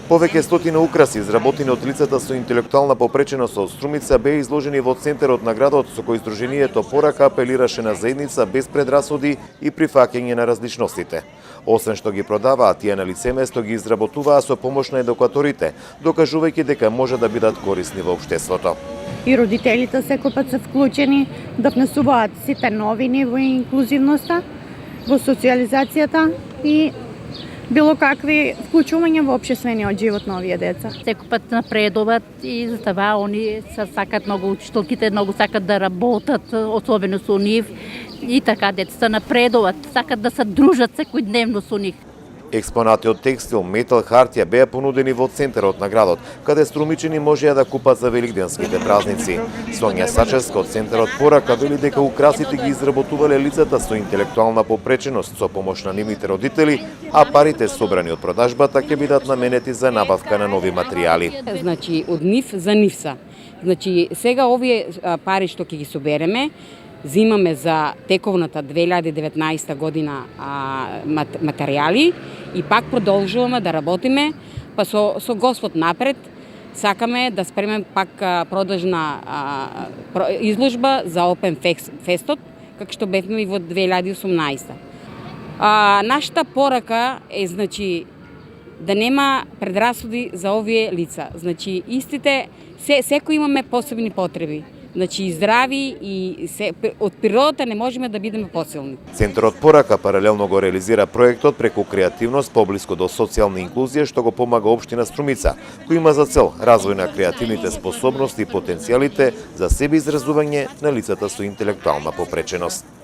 Повеќе стотина украси изработени од лицата со интелектуална попреченост од Струмица беа изложени во центарот на градот, со кој Сдруженијето Порака апелираше на заедница без предрасуди и прифаќање на различностите. Освен што ги продаваат, тие на лице место ги изработуваа со помош на едукаторите, докажувајќи дека може да бидат корисни во општеството. И родителите секој пат се вклучени да внесуваат сите новини во инклузивноста, во социјализацијата и било какви вклучување во општествениот живот на овие деца. Секој пат напредуваат и затоа они сакат многу, учителките многу сакат да работат, особено со нив, и така децата напредуваат, сакат да се дружат секојдневно со нив. Експонати од текстил, метал, хартија беа понудени во центарот на градот, каде струмичани можеа да купат за великденските празници. Сонја Сачевска од центарот Порака вели дека украсите ги изработувале лицата со интелектуална попреченост со помош на нивните родители, а парите собрани од продажбата ќе бидат наменети за набавка на нови материјали. Значи, од нив за нив са. Значи, сега овие пари што ќе ги собереме, зимаме за тековната 2019 година материјали и пак продолжуваме да работиме, па со Господ напред сакаме да спремем пак продажна изложба за Open Festот, како што бевме и во 2018. Нашата порака е, значи, да нема предрасуди за овие лица. Значи, истите, секој имаме посебни потреби. Значи, здрави и од природата не можеме да бидеме посилни. Центарот Порака паралелно го реализира проектот преку креативност поблиску до социјална инклузија, што го помага општина Струмица, кој има за цел развој на креативните способности и потенцијалите за себеизразување на лицата со интелектуална попреченост.